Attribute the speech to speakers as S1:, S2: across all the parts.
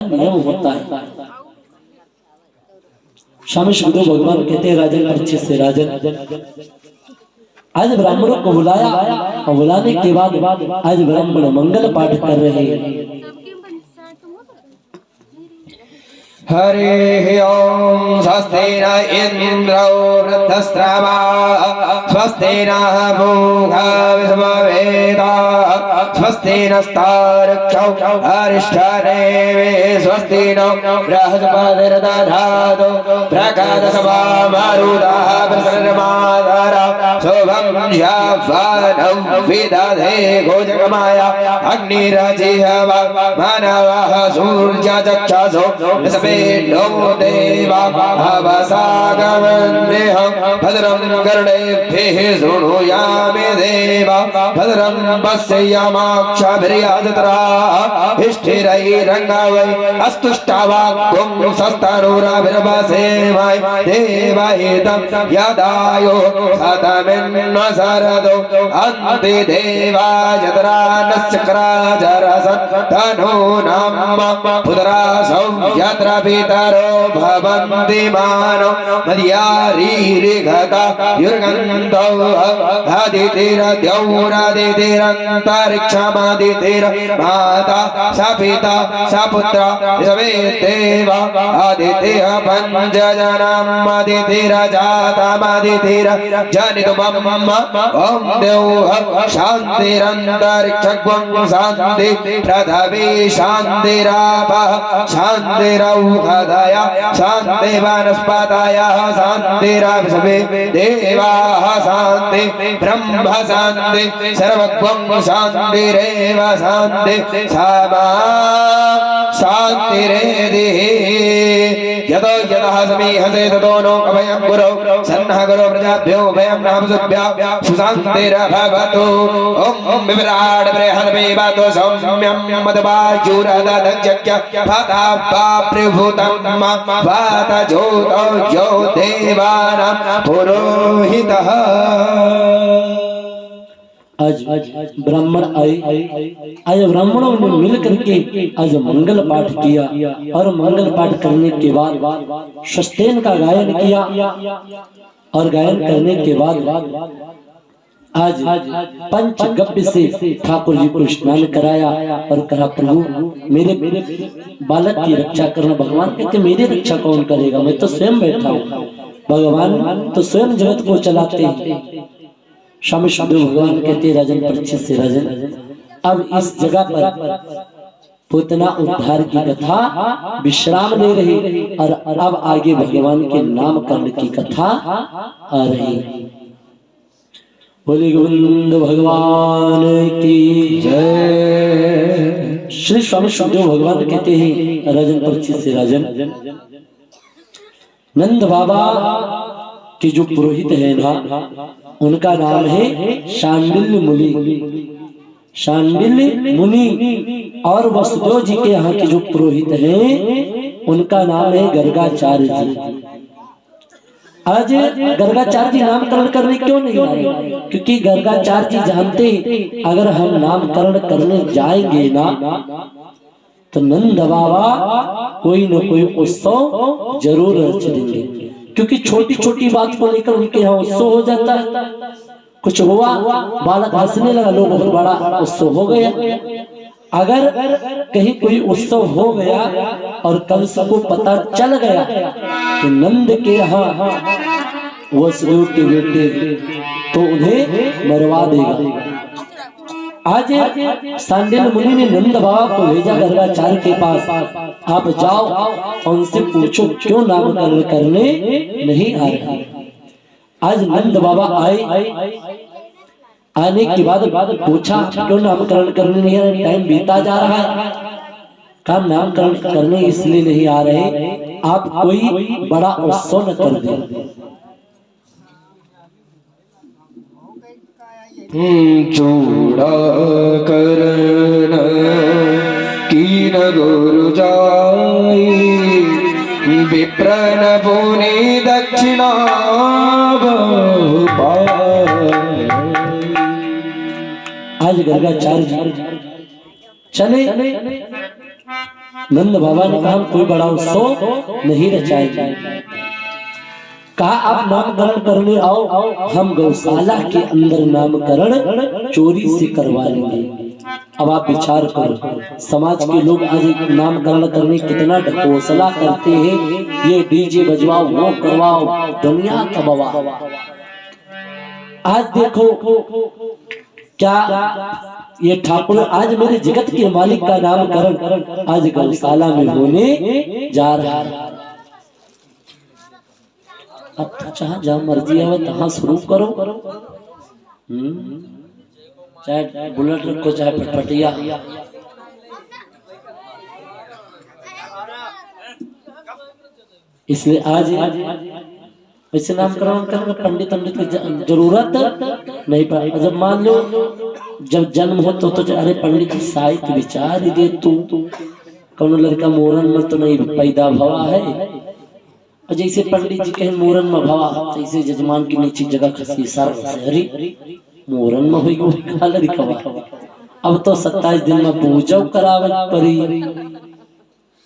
S1: नियम होता है। स्वामी सुखदेव भगवान कहते हैं राजन परीक्षित से, राजन आज ब्राह्मणों को बुलाया और बुलाने के बाद आज ब्राह्मण मंगल पाठ कर रहे हैं।
S2: हरि ओम स्वस्ति न इंद्रो वृद्धस्रवा स्वस्ति नः पूषा विश्ववेदाः स्वस्ति नस्तार्क्ष्यो अरिष्टनेमिः स्वस्ति नो बृहस्पतिर्दधातु प्रकाशसवा मरुतः प्रसन्नमातरः शुभं यावनौ विदधे गोजगमाया अग्निरजिह्वा मानवः सूर्यचक्षुषो नो देवा भवसागमन्देहं भद्रं कर्णेभिः शृणुयामि देवा भद्रं पश्येमाक्षभिर्यजत्राः स्थिरैरङ्गवै अस्तुष्टवाक्कुं सस्तनूरभिर्वसेमहि देवहितं यदायो शतमिन्वसरदो अन्ति देवा यत्रानश्चक्राजरसन् तनूनां पुत्रासौ यत्र पितरो भवन्ति मानो मद्यारीरिघता युर्गन्धौ आदितिरद्यौरादितिरन्तरिक्षमादितिर्माता स पिता स पुत्र सवेदेवा आदित्यः पञ्चजनम् आदितिरजातमदितिरजनितुमम् ॐ देवः शान्तिरन्तरिक्षं शान्ति पृथिवी शान्तिरापः शान्तिरौषधयः शान्ति वनस्पतयः शान्तिरविश्वे देवाः शान्ति ब्रह्म शान्ति सर्वत्वं शान्तिरेव शान्ति सामा शान्तिरेधिः यतो यतः समीहसे ततो नो अभयं गुरौ सन्नः गुरो प्रजाभ्यो भयं नामसुभ्यः सुशान्तिर्भवतु ॐ विराट् बृहद्मेवतो सौम्यं मदवायुरदधज्ञ प्रभुतं वात ज्योतो ज्यो देवानां पुरोहितः।
S1: आज ब्राह्मण आए, आज ब्राह्मणों ने मिल करके आज मंगल पाठ किया और मंगल पाठ करने के बाद स्वस्तेन का गायन किया और गायन करने के बाद आज पंचगव्य से ठाकुर जी को स्नान कराया और कहा प्रभु मेरे बालक की रक्षा करना। भगवान कहते मेरी रक्षा कौन करेगा, मैं तो स्वयं बैठा हूँ, भगवान तो स्वयं जगत को चलाते हैं। स्वामी सुखदेव भगवान कहते राजन परीक्षित से, राजन अब इस जगह पर पूतना उद्धार की कथा विश्राम ले रही और अब आगे भगवान के नामकरण की कथा आ रही। बोले गोविंद भगवान की जय। श्री स्वामी सुखदेव भगवान कहते हैं राजन परीक्षित से, राजन नंद बाबा के जो पुरोहित है ना उनका नाम है शांडिल्य मुनि। शांडिल्य मुनि और वसुदेव जी के यहाँ के जो पुरोहित हैं उनका नाम है गर्गाचार्य जी। आज गर्गाचार्य जी नामकरण करने क्यों नहीं आए? क्योंकि गर्गाचार्य जी जानते अगर हम नामकरण करने जाएंगे ना तो नंद बाबा कोई न कोई उत्सव जरूर रचेंगे। क्योंकि छोटी छोटी बात को लेकर उनके यहाँ उत्सव हो जाता है। कुछ हुआ, बालक हंसने लगा, लोग बहुत बड़ा उत्सव हो गया। अगर कहीं कोई उत्सव हो गया और कंस को पता चल गया तो नंद के यहाँ वसुदेव के बेटे तो उन्हें मरवा देगा। आज शांडिल्य मुनि ने नंद बाबा को भेजा गर्गाचार्य के पास, आप जाओ उनसे पूछो क्यों नामकरण करने नहीं आ रहे। आज नंद बाबा आए, आने के बाद पूछा क्यों नामकरण करने नहीं आ रहे, टाइम बीता जा रहा है। कहा नामकरण करने इसलिए नहीं आ रहे, आप कोई बड़ा उत्सव न कर दे।
S2: चूड़ा करन कीन गुरु जाई विप्रन पुनि दक्षिणा
S1: आज गर्गाचार्य चले नंद बाबा ने कहा हम कोई बड़ा उत्सव नहीं रचाएंगे। कहा आप नामकरण करने आओ, हम गौशाला के अंदर नामकरण चोरी से करवा लेंगे। अब आप विचार करो, समाज के लोग आज नामकरण करने कितना ढकोसला करते हैं, ये डीजे बजवाओ, वो करवाओ, दुनिया का बवाल। आज देखो क्या ये ठाकुर आज मेरे जगत के मालिक का नामकरण आज गौशाला में होने जा रहा है। अब तो चाहे जहां मर्जी आवे तहां शुरू करो, चाहे बुलेट रखो चाहे फटफटिया। इसलिए आज वैसे नामकरण करने पंडित की जरूरत नहीं पड़ा। जब मान लो जब जन्म हो तो अरे पंडित साहित्य विचार ही दे तू कौन लड़का मोरन में तो नहीं पैदा भवा है। और जैसे पंडित जी कहे मोरन में भवा, जैसे जजमान की नीचे जगह खसी सर अरे मोरन में हुई लड़का। अब तो 27 दिन में पूजा करावे परी।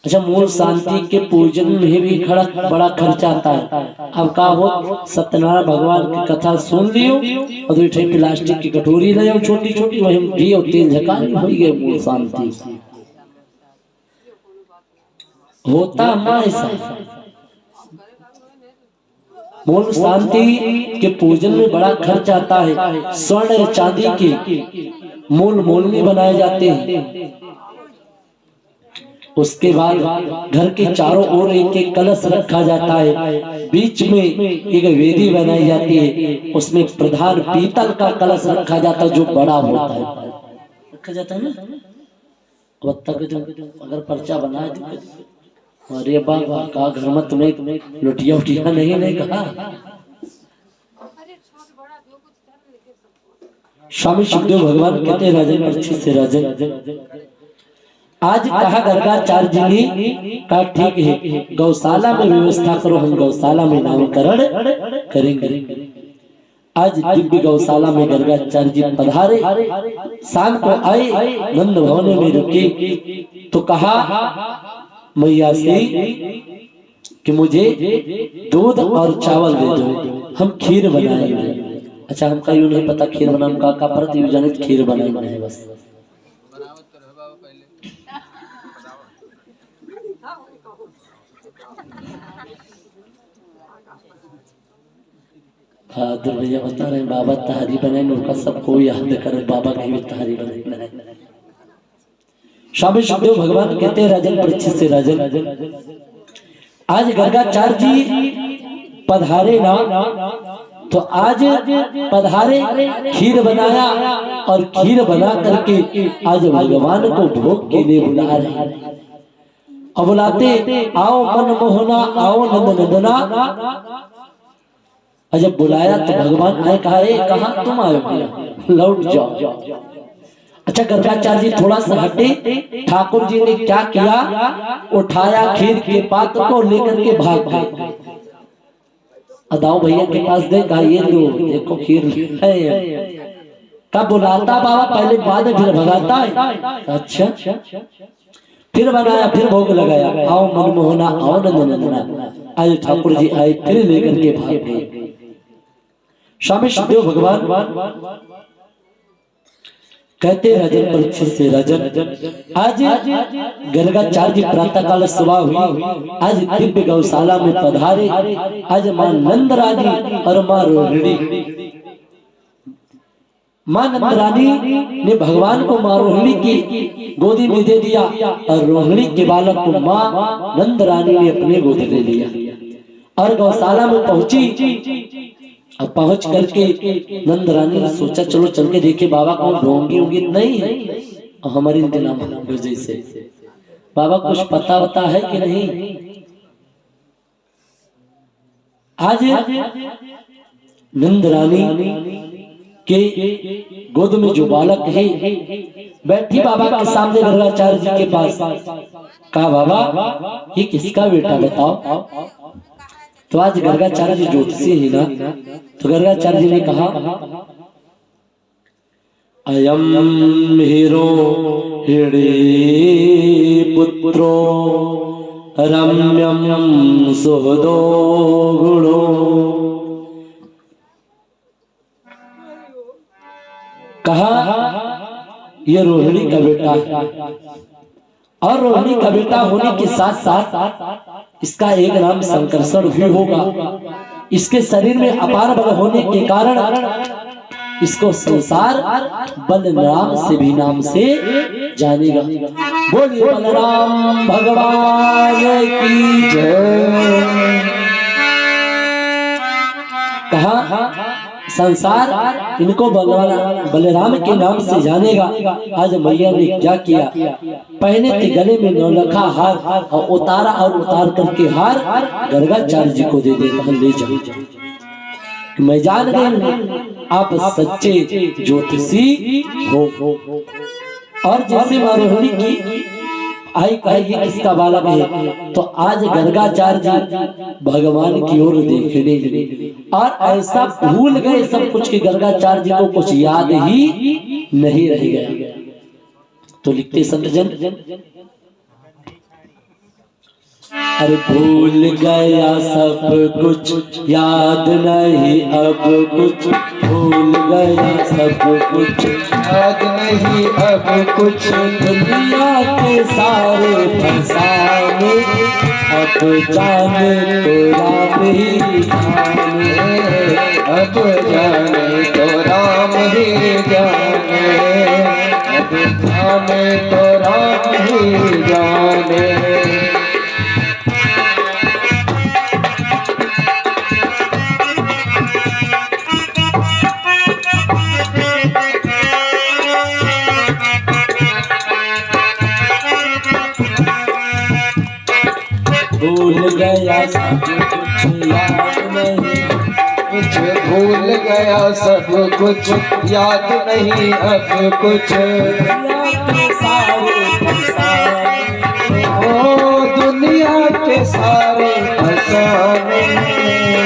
S1: अच्छा, मूल शांति के पूजन में भी बड़ा खर्चा आता है। अब का हो सत्यनारायण भगवान की कथा सुन लियो और दो प्लास्टिक की कटोरी ले जाओ छोटी छोटी, वही घी और तेल झकानी हो गई मूल शांति। होता मां ऐसा मूल शांति के पूजन में बड़ा खर्च आता है। स्वर्ण और चांदी के मूल मोलनी बनाए जाते हैं। उसके बाद घर के चारों ओर एक कलश रखा जाता है, बीच में एक वेदी बनाई जाती है, उसमें प्रधान पीतल का कलश रखा जाता है जो बड़ा होता है, रखा जाता है ना। अगर पर्चा बना अरे बाबा का घर में तुम्हें लुटिया उटिया नहीं कहा। स्वामी सुखदेव भगवान कहते राजन अच्छे से राजन आज कहा गर्गाचार्य जी ने कहा ठीक है गौशाला में व्यवस्था करो, हम गौशाला में नामकरण करेंगे। आज दिव्य गौशाला में गर्गाचार्य जी पधारे, शाम को आए, नंद भवन में रुके तो कहा मैया से कि मुझे दूध और चावल दे दो, हम खीर बनाएंगे। अच्छा, हमका यूं नहीं पता खीर बनाने का प्रतियोजनित खीर बनाएंगे है बस। हाँ भैया बता रहे बाबा तहारी बनाए, उनका सबको याद करे बाबा की भी तहारी बनाए। स्वामी सुखदेव भगवान कहते हैं राजन परीक्षित से राजन आज गर्गाचार्य जी पधारे ना, तो आज पधारे खीर बनाया और खीर बना करके आज भगवान को भोग के लिए बुला रहे। अब बुलाते आओ मन मोहना आओ नंद नंदना। जब बुलाया तो भगवान ने कहा तुम आए लौट जाओ। अच्छा, गर्गाचार्य जी थोड़ा सा हटे, ठाकुर जी ने क्या किया, उठाया खीर के पात्र को लेकर के भाग गए। अदाओ भैया के पास देखा ये लो देखो खीर है। कब बुलाता बाबा पहले बाद में फिर भगाता है। अच्छा, फिर बनाया फिर भोग लगाया, आओ मनमोहना आओ नंदनंदना। आज ठाकुर जी आए फिर लेकर के भाग गए। स्वामी सुखदेव भगवान कहते राजन परीक्षित से राजन आज गर्गाचार्य जी प्रातः काल सुबह हुई, आज दिव्य गौशाला में पधारे। आज मां नंद रानी और मां रोहिणी, मां नंद रानी ने भगवान को मां रोहिणी की गोदी में दे दिया और रोहिणी के बालक को मां नंद रानी ने अपने गोद ले लिया और गौशाला में पहुंची। अब पहुंच करके नंद रानी ने सोचा चलो चल के देखे बाबा कौन ढोंगी नहीं है, हमारी इंतजाम जैसे बाबा कुछ पता वता है कि नहीं। आज नंद रानी के गोद में जो बालक है बैठी बाबा के सामने गर्गाचार्य जी के पास, कहा बाबा ये किसका बेटा बताओ। तो आज गर्गाचार्य जी ज्योतिषी है ना, तो गर्गाचार्य जी ने कहा अयम हिरो हिड़े पुत्रो रम्यम सुहृदो गुणो। कहा ये रोहिणी का बेटा है, और रोहिणी का बेटा होने के साथ साथ इसका एक नाम संकर्षण भी होगा। इसके शरीर में अपार बल होने के कारण इसको संसार बलराम से भी नाम से जानेगा। बोलिए बलराम भगवान की जय। कहा संसार इनको बलराम के नाम से जानेगा। आज मैया ने क्या किया, पहने थे गले में नौलखा हार और उतार करके हार गर्गाचार्य जी को दे देगा, ले जाओ। मैं जान गई आप सच्चे ज्योतिषी हो। और जैसे रोहिणी की आई कही किसका बालक है, तो आज गर्गाचार्य जी भगवान की ओर देखने लगे और ऐसा भूल गए सब कुछ कि गर्गाचार्य जी को कुछ याद ही नहीं रह गया। तो लिखते संत जन, अरे भूल गया सब कुछ याद नहीं अब कुछ, भूल गया सब कुछ
S2: याद नहीं अब कुछ,
S1: दुनिया के सारे फसाने अब जाने तो राम ही जाने,
S2: अब जाने तो राम ही जाने, अब जाने तो राम ही जाने।
S1: भूल गया सब कुछ याद नहीं,
S2: मुझे भूल गया सब कुछ याद नहीं अब कुछ, दुनिया के सारे फसाने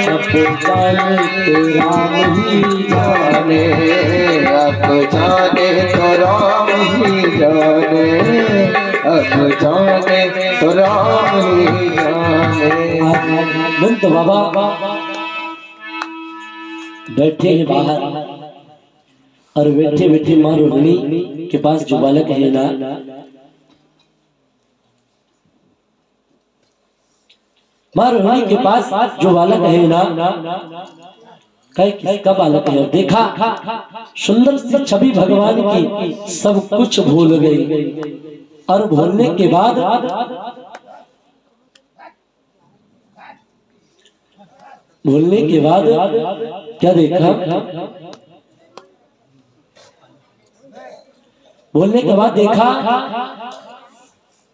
S1: अब जाने तो राम ही जाने,
S2: अब जाने तो राम ही जाने, अब जाने तो राम ही जाने।
S1: नंद बाबा बैठे हैं बाहर और बैठे बैठे माँ रोहिणी के पास जो बालक है ना, माँ रोहिणी के पास जो बालक है ना, कई किसका बालक है। देखा सुंदर सी छवि भगवान की, सब कुछ भूल गई और भूलने के बाद क्या देखा, बोलने के बाद देखा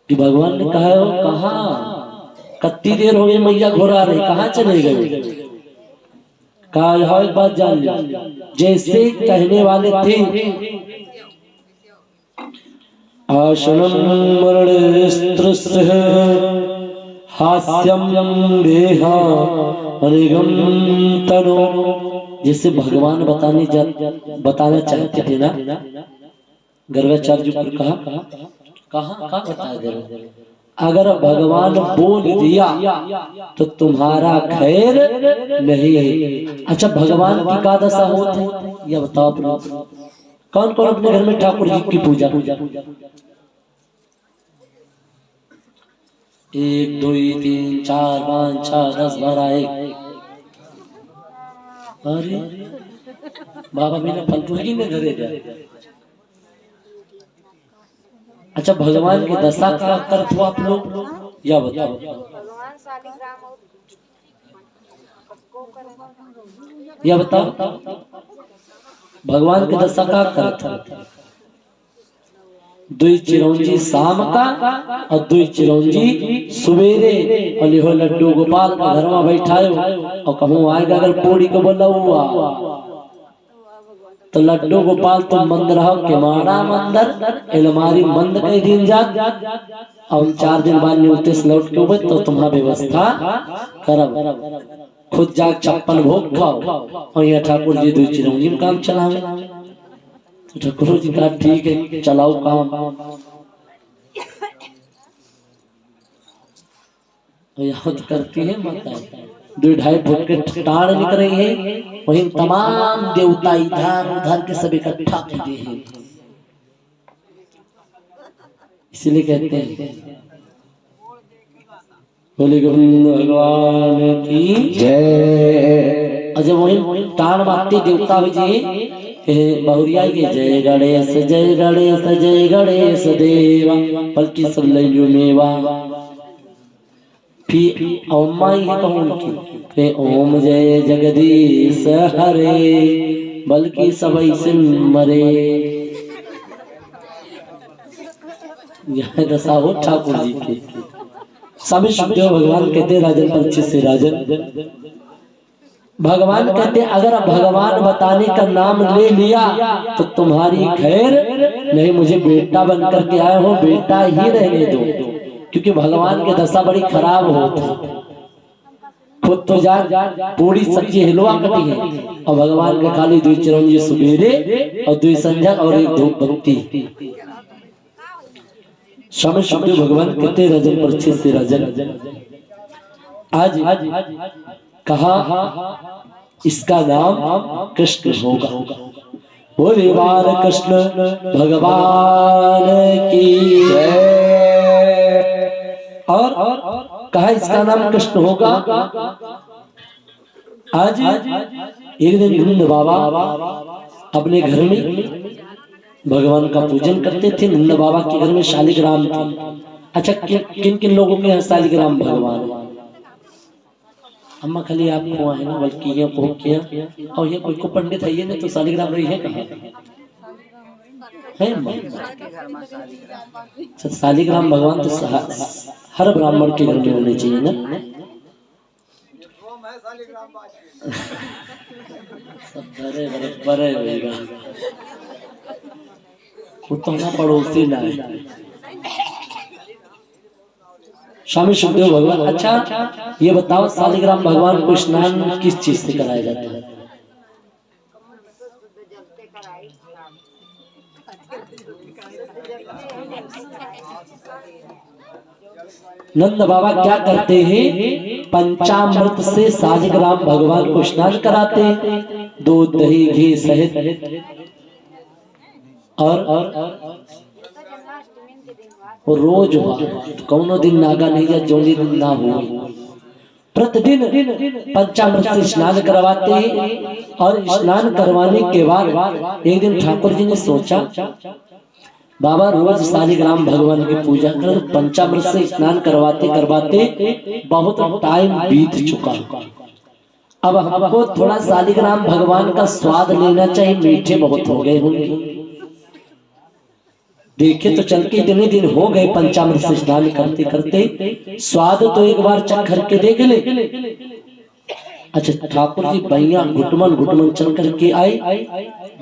S1: कि भगवान ने कहा कहाँ कत्ती देर हो गई मैया घोरा रही, कहाँ चले गए। कहा यह एक बात जान ली, जैसे कहने वाले थे आशनम मरण स्त्रस्य हास्यम देहा अनिगम तनो, जिसे भगवान बताना चाहते थे ना, गर्गाचार्य जी पर कहा बता दे। अगर भगवान बोल दिया तो तुम्हारा खैर नहीं है। अच्छा भगवान की का दशा होती यह बताओ अपना। कौन कौन अपने घर में ठाकुर जी की पूजा 1 2 3 4 5 6 10 12 1। अरे बाबा मैंने फालतू ही नहीं धरे जाए। अच्छा भगवान की दशा का करत हो आप लोग या बताओ। या बताओ भगवान की दशा का करत। 2 चिरौंजी शाम का और 2 चिरौंजी सवेरे और लिहो लड्डू गोपाल का घर में बैठायो और कहूँ आएगा अगर पूरी को बोला हुआ तो लड्डू गोपाल तुम मंद रहो के मारा मंदिर अलमारी बंद कई दिन जात और 4 दिन बाद न्यूते से लौट के तो तुम्हारा व्यवस्था करब। खुद जाग 56 भोग खाओ और यहाँ ठाकुर जी 2 चिरौंजी में काम चलावे। तो ठाकुर जी कहा ठीक है चलाओ काम। यहाँ तो करती है माता, 2-2.5 फुट के टाड़ निकल रही है, वहीं तमाम देवता इधर उधर के सब इकट्ठा खड़े हैं। इसलिए कहते हैं बोले गोविंद भगवान की जय। और जब वही टाण मारते देवता हो जी बहुरिया के जय गणेश जय गणेश जय गणेश देवा, बल्कि सब लइयो मेवा। फिर ओम माई उनकी ओम जय जगदीश हरे, बल्कि सब ऐसे मरे। यह दशा हो ठाकुर जी के। स्वामी सुखदेव भगवान कहते राजन परीक्षित से राजन, भगवान कहते अगर भगवान बताने का नाम ले लिया तो तुम्हारी खैर नहीं, मुझे बेटा बन करके आए हो, बेटा ही रहने दो, क्योंकि भगवान की दशा बड़ी खराब होती। खुद तो जा पूरी सब्जी हिलवा कटी है और भगवान के खाली 2 चिरंजी सुबेरे और 2 संध्या और 1 धूप बत्ती। स्वामी सुखदेव भगवान कहते राजन परीक्षित से राजन, आज कहा इसका नाम कृष्ण होगा। बोले बाल कृष्ण भगवान की जय। और कहा इसका नाम कृष्ण होगा। आज एक दिन नंद बाबा अपने घर में भगवान का पूजन करते थे। नंद बाबा के घर में शालिग्राम थे। अच्छा किन किन लोगों के यहाँ शालिग्राम भगवान? अम्मा खाली आपको है ना, बल्कि ये को किया और ये कोई को पंडित है ये नहीं तो शालिग्राम रही है कहाँ है? अच्छा शालिग्राम भगवान तो हर ब्राह्मण के घर में होने चाहिए ना। सब बड़े बड़े बड़े वो तो ना पड़ोसी ना है। स्वामी सुखदेव भगवान, अच्छा ये बताओ शालिग्राम भगवान को स्नान किस चीज से कराया जाता है? नंद बाबा क्या करते हैं? पंचामृत से शालिग्राम भगवान को स्नान कराते, दूध दही घी सहित, और रोज कौनो दिन नागा नहीं या जो दिन ना हो, प्रतिदिन पंचामृत से स्नान करवाते हैं। और स्नान करवाने के बाद एक दिन ठाकुर जी ने सोचा बाबा रोज शालिग्राम भगवान की पूजा कर, पंचामृत से स्नान करवाते करवाते बहुत टाइम बीत चुका, अब हमको थोड़ा शालिग्राम भगवान का स्वाद लेना चाहिए, मीठे बहुत हो गए होंगे। देखे तो चल के इतने दिन हो गए पंचामृत से स्नान करते करते, स्वाद तो एक बार चख करके देख ले। अच्छा ठाकुर जी भैया घुटमन घुटमन चल करके आए।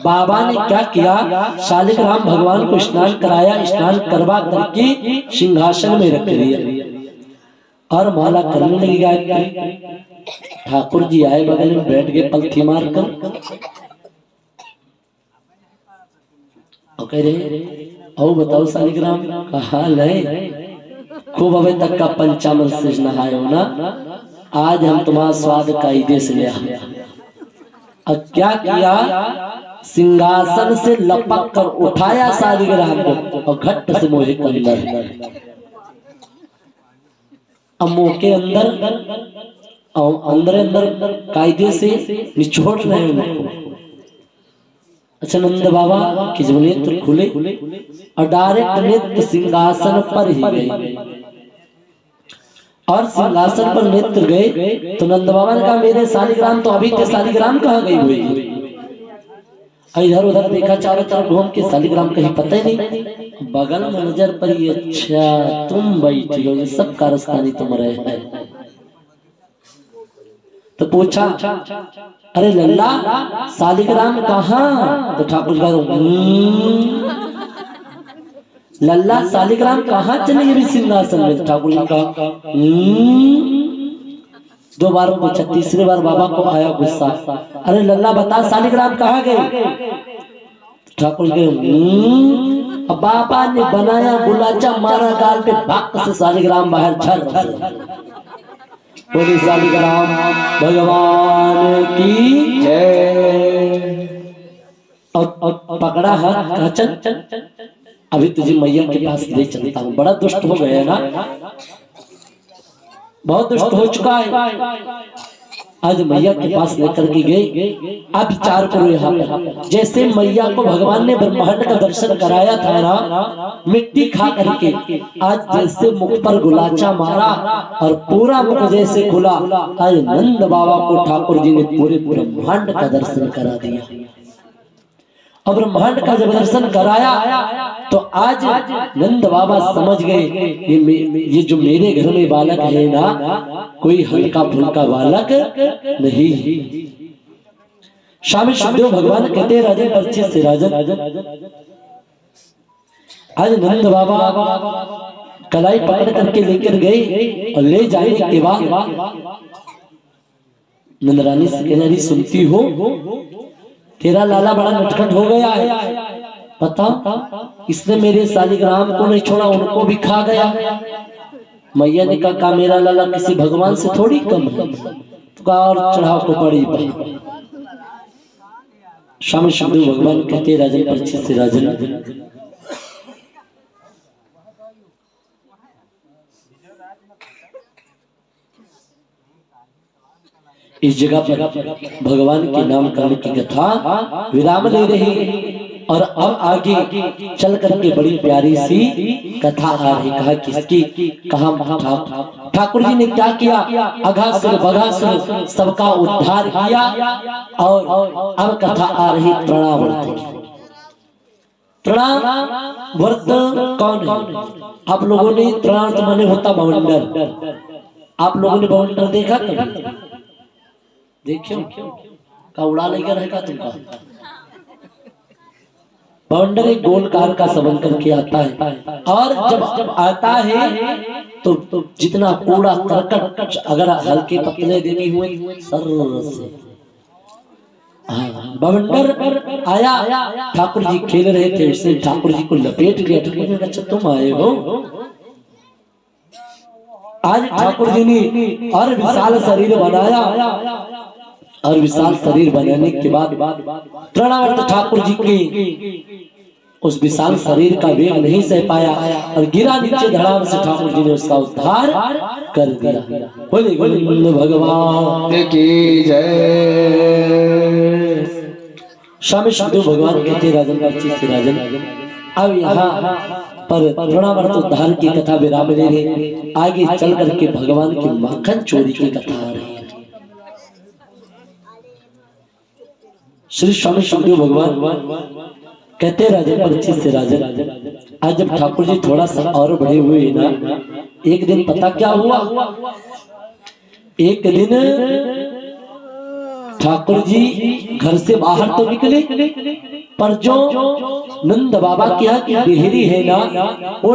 S1: बाबा ने क्या किया? शालिग्राम भगवान को स्नान कराया, स्नान करवा करके सिंहासन में रख दिया और माला करने लगी गायत्री। ठाकुर जी आए, बगल में बैठ गए पलथी मार कर और कह रहे आओ बताओ शालिग्राम का हाल है? खूब अभी तक का पंचामृत से नहाए हो ना, आज हम तुम्हारा स्वाद कायदे से ले आए। अब क्या किया? सिंहासन से लपक कर उठाया शालिग्राम को और घट से मोहे के अंदर, अब मुंह के अंदर अंदर कायदे से निचोड़ रहे हैं। अच्छा नंद बाबा के जब नेत्र खुले और डायरेक्ट नेत्र सिंहासन पर ही गए, और सिंहासन पर नेत्र गए तो नंद बाबा ने कहा मेरे शालिग्राम तो अभी थे, शालिग्राम कहाँ गई हुई है? इधर उधर देखा, चारों तरफ घूम के शालिग्राम कहीं पता ही नहीं। बगल में नजर पड़ी, अच्छा तुम बैठी हो, ये सब कारस्तानी तुम रहे हैं। तो पूछा अरे लल्ला शालिग्राम कहाँ? तो ठाकुर का लल्ला शालिग्राम कहाँ चले गए सिंहासन में? ठाकुर जी का 2 बार पूछा, तीसरी बार बाबा को आया गुस्सा, अरे लल्ला बता शालिग्राम कहाँ गए? ठाकुर के अब बाबा ने बनाया गुलाचा, मारा गाल पे, भक्त से शालिग्राम बाहर झर। बोली शालिग्राम भगवान की
S2: जय।
S1: और पकड़ा हाथ, कहा चल अभी तुझे मैया के पास ले चलता हूँ। बड़ा दुष्ट हो गया ना, बहुत दुष्ट हो चुका है। आज मैया के पास लेकर के गए। आप विचार करो यहाँ पर, जैसे मैया को भगवान ने ब्रह्मांड का दर्शन कराया था ना, मिट्टी खा करके, आज जैसे मुख पर गुलाचा मारा और पूरा मुख जैसे खुला। आज नंद बाबा को ठाकुर जी ने पूरे ब्रह्मांड का दर्शन करा दिया। और ब्रह्मांड का जब दर्शन कराया तो आज नंद बाबा समझ गए ये जो मेरे घर में बालक है ना, कोई हल्का फुल्का बालक नहीं। स्वामी सुखदेव भगवान कहते राजन परिचित से राजन, आज नंद बाबा कलाई पकड़ करके लेकर गए और ले जाने के बाद नंद रानी से कहना, सुनती हो तेरा लाला बड़ा नटखट हो गया है, पता इसने मेरे शालिग्राम को नहीं छोड़ा, उनको भी खा गया। मैया ने कहा मेरा लाला किसी भगवान से थोड़ी कम है, तो और चढ़ाव को पड़ी पाई। स्वामी सुखदेव भगवान कहते राजन परिचित से राजन, इस जगह पर भगवान के नाम करने की कथा विराम ले रही और अब आगे चल करके बड़ी प्यारी सी कथा आ रही। कहा किसकी? कहा ठाकुर जी ने क्या किया? अघासुर बघासुर सबका उद्धार किया। और अब कथा आ रही तृणावर्त की। तृणावर्त कौन है? आप लोगों ने तृणावर्त माने होता बवंडर। आप लोगों ने बवंडर देखा कभी? देखियो का उड़ा लेकर रहेगा तुमका। बवंडर एक गोलकार का सबन करके आता है और जब आता है तो जितना कूड़ा करकट अगर हल्के पतले देने हुए सर से बवंडर आया। ठाकुर जी खेल रहे थे, उसने ठाकुर जी को लपेट लिया। अच्छा तुम आए हो? आज ठाकुर जी ने और विशाल शरीर बनाया और विशाल शरीर बनाने के बाद तृणावर्त ठाकुर जी के उस विशाल शरीर का वेग नहीं सह पाया और गिरा नीचे। धड़ाम से ठाकुर जी ने उसका उद्धार कर दिया। बोले गोविंद भगवान
S2: की जय।
S1: स्वामी सुखदेव भगवान कहते राजन परिचित से राजन, अब यहाँ पर तृणावर्त उद्धार की कथा विराम ले रहे। आगे चल करके भगवान की माखन चोरी की कथा आ रही है। श्री स्वामी सुखदेव भगवान कहते राजन परिचित से राजन, आज जब ठाकुर जी थोड़ा सा और बड़े हुए ना, एक दिन पता क्या हुआ? एक दिन ठाकुर जी घर से बाहर तो निकले, पर जो नंद बाबा के यहाँ की देहरी है ना, वो